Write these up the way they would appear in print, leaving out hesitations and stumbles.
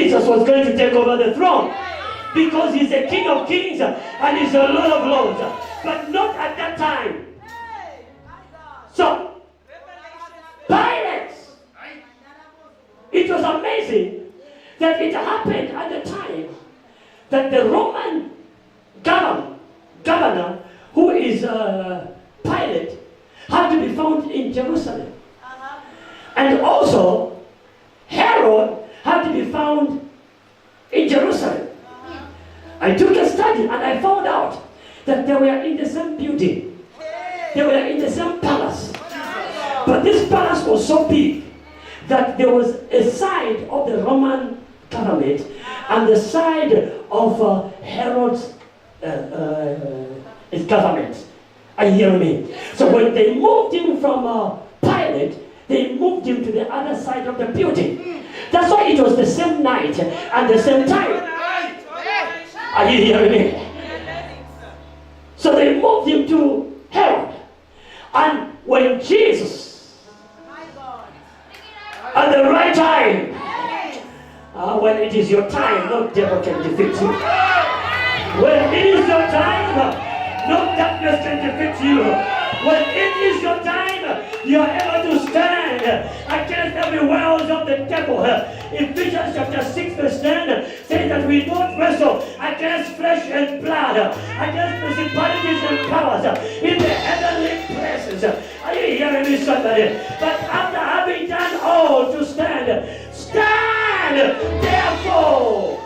Jesus was going to take over the throne. Because he's the King of Kings and he's the Lord of Lords. But not at that time. So, Pilate, it was amazing that it happened at the time that the Roman governor, who is Pilate, had to be found in Jerusalem. And also, Herod had to be found in Jerusalem. I took a study and I found out that they were in the same building. They were in the same palace. But this palace was so big that there was a side of the Roman government and the side of Herod's government. Are you hearing me? So when they moved him from Pilate, they moved him to the other side of the building. That's why it was the same night and the same time. Are you hearing me? So they moved him to Herod. And when Jesus, at the right time, when it is your time, no devil can defeat you. When it is your time, no darkness can defeat you. When it is your time, you are able to stand against every wiles of the devil. Ephesians chapter 6 verse 10 says that we don't wrestle against flesh and blood, against principalities and powers in the heavenly places. Are you hearing me, somebody? But after having done all to stand, stand therefore.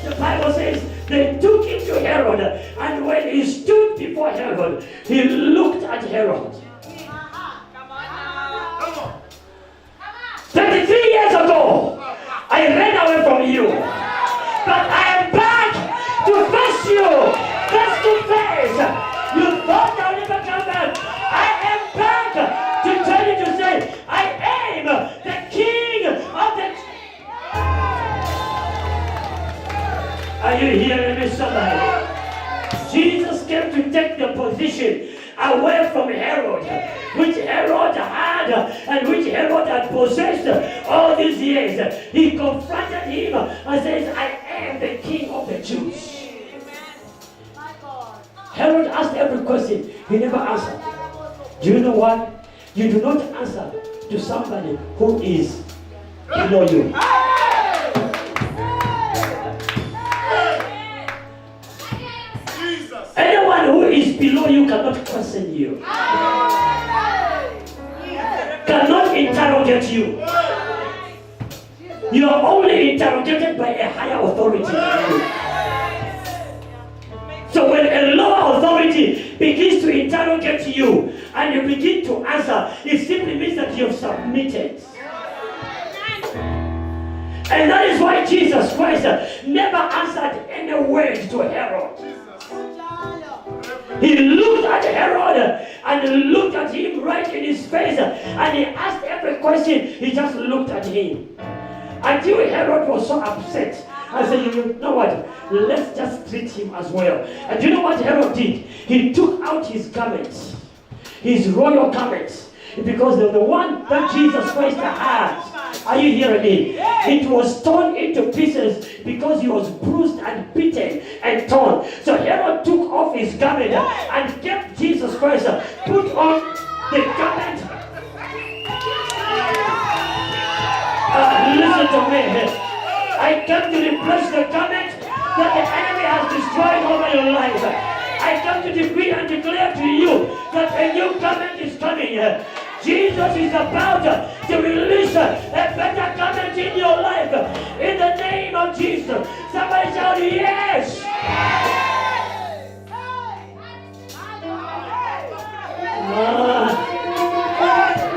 The Bible says they took him to Herod, and when he stood before Herod, he looked at Herod. 33 years ago, I ran away from you, but I am back to face you, face to face. You thought I'll never come back. I am back to tell you to say, I am the King of the... Are you hearing me, somebody? Jesus came to take the position away from Herod, which Herod had and which Herod had possessed all these years. He confronted him and says, I am the King of the Jews. Herod asked every question. He never answered. Do you know why? You do not answer to somebody who is below you. Anyone who is below you cannot question you. Cannot interrogate you. You are only interrogated by a higher authority. So when a lower authority begins to interrogate you and you begin to answer, it simply means that you have submitted. And that is why Jesus Christ never answered any word to Herod. He looked at Herod and looked at him right in his face, and he asked every question. He just looked at him until Herod was so upset. I said, you know what? Let's just treat him as well. And you know what Herod did? He took out his garments, his royal garments, because the one that Jesus Christ had. Are you hearing me? It was torn into pieces because he was bruised and beaten and torn. So Herod took off his garment and kept Jesus Christ, put on the garment. Listen to me. I came to replace the garment that the enemy has destroyed over your life. I come to decree and declare to you that a new garment is coming. Jesus is about to release a better garment in your life. In the name of Jesus. Somebody shout yes.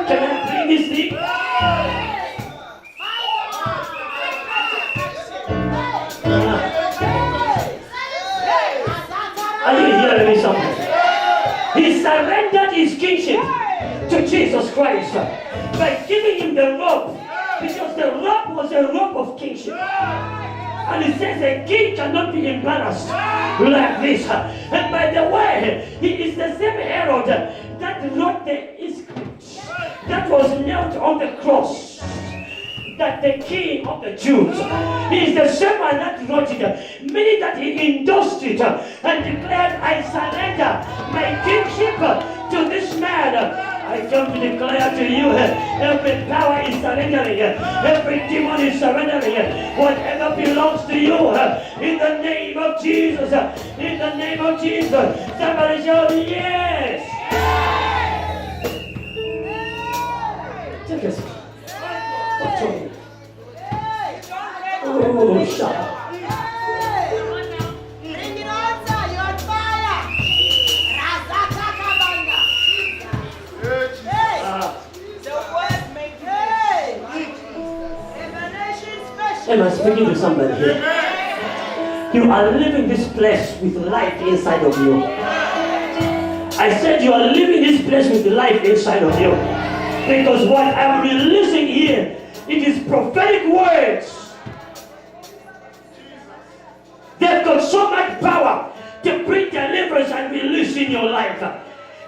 Can I bring this thing? Are you hearing me, something? He surrendered his kingship to Jesus Christ by giving him the robe, because the robe was a robe of kingship. And it says a king cannot be embarrassed like this. And by the way, he is the same Herod that wrote the script that was nailed on the cross. that the King of the Jews, he is the same one that wrote it, meaning that he endorsed it and declared, I surrender my kingship to this man. I come to declare to you, every power is surrendering, every demon is surrendering, whatever belongs to you, in the name of Jesus, in the name of Jesus. Somebody shout, yes! Take a seat. Oh, shut up. Am I speaking to somebody here? You are living this place with life inside of you. I said you are living this place with life inside of you. Because what I'm releasing here, it is prophetic words. They've got so much power to bring deliverance and release in your life.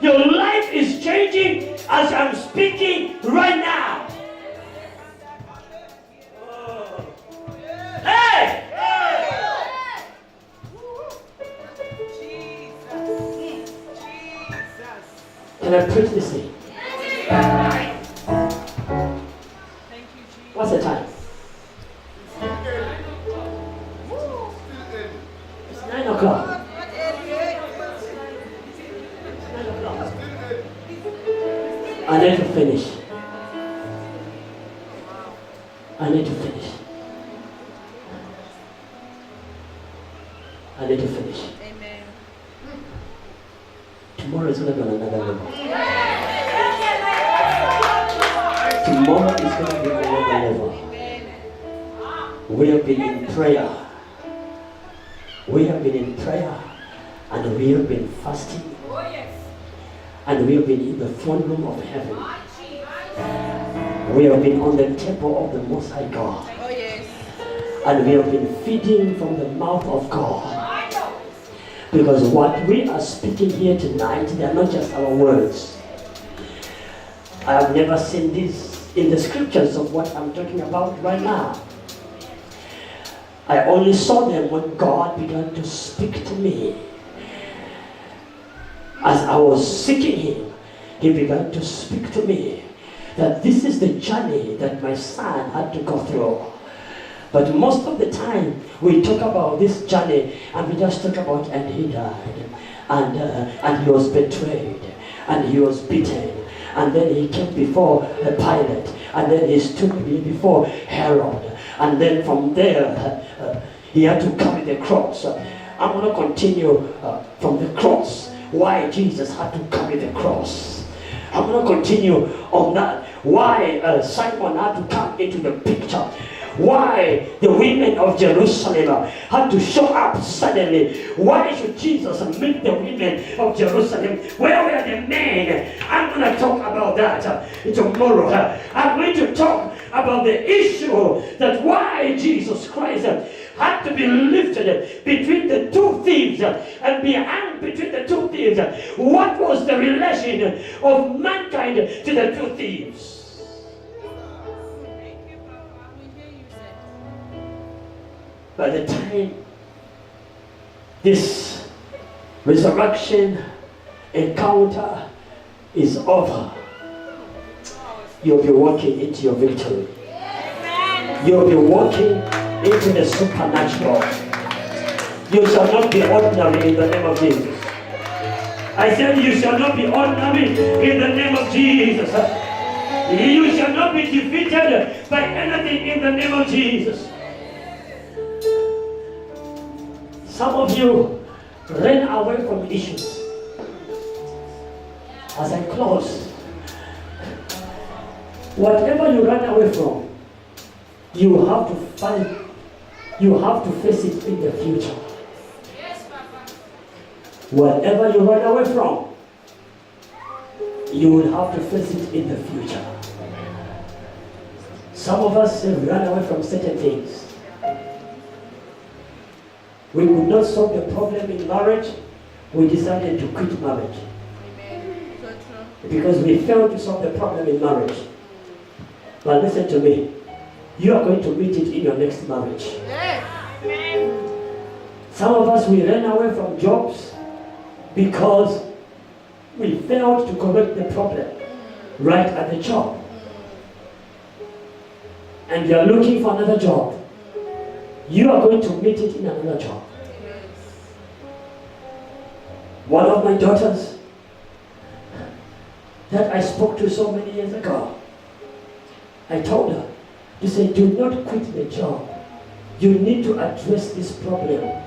Your life is changing as I'm speaking right now. Hey! Can I preach this thing? What's the time? It's 9 o'clock. I need to finish. I need to finish. I need to finish. Amen. Tomorrow is going to be on another level. Tomorrow is going to be on another level. We have been in prayer. We have been in prayer. And we have been fasting. And we have been in the throne room of heaven. We have been on the temple of the Most High God. And we have been feeding from the mouth of God. Because what we are speaking here tonight, they are not just our words. I have never seen this in the scriptures of what I'm talking about right now. I only saw them when God began to speak to me. As I was seeking Him, He began to speak to me that this is the journey that my son had to go through. But most of the time, we talk about this journey and we just talk about, and he died, and he was betrayed, and he was beaten, and then he came before the Pilate, and then he stood before Herod, and then from there, he had to carry the cross. I'm going to continue from the cross, why Jesus had to carry the cross. I'm going to continue on that, why Simon had to come into the picture. Why the women of Jerusalem had to show up suddenly. Why should Jesus meet the women of Jerusalem? Where were the men? I'm going to talk about that tomorrow. I'm going to talk about the issue that why Jesus Christ had to be lifted between the two thieves and be hung between the two thieves. What was the relation of mankind to the two thieves? By the time this resurrection encounter is over, you'll be walking into your victory. You'll be walking into the supernatural. You shall not be ordinary in the name of Jesus. I said you shall not be ordinary in the name of Jesus. You shall not be defeated by anything in the name of Jesus. Some of you ran away from issues. As I close, whatever you ran away from, you have to fight. You have to face it in the future. Yes, Papa. Whatever you run away from, you will have to face it in the future. Some of us have run away from certain things. We could not solve the problem in marriage. We decided to quit marriage. Amen. So true. Because we failed to solve the problem in marriage. But listen to me. you are going to meet it in your next marriage. Some of us, we ran away from jobs because we failed to correct the problem right at the job. And you are looking for another job. You are going to meet it in another job. One of my daughters that I spoke to so many years ago, I told her to say, do not quit the job. You need to address this problem.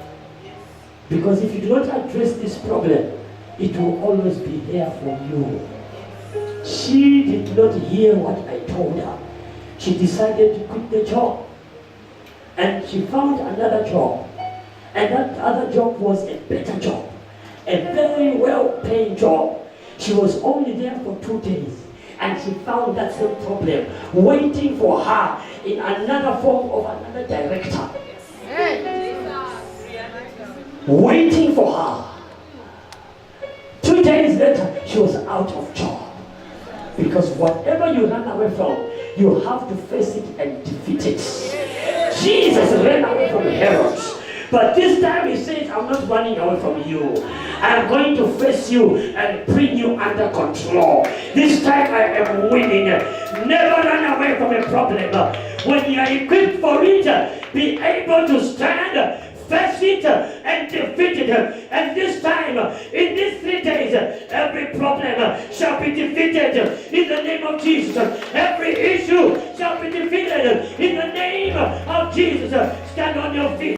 Because if you do not address this problem, it will always be there for you. She did not hear what I told her. She decided to quit the job. And she found another job. And that other job was a better job. A very well-paying job. She was only there for 2 days. And she found that same problem waiting for her in another form of another director. Waiting for her. 2 days later, she was out of job. Because whatever you run away from, you have to face it and defeat it. Jesus ran away from Herod. But this time he says, I'm not running away from you. I'm going to face you and bring you under control. This time I am winning. Never run away from a problem. When you are equipped for it, be able to stand, face it, and defeat it. And this time, in these 3 days, every problem shall be defeated in the name of Jesus. Every issue shall be defeated in the name of Jesus. Stand on your feet.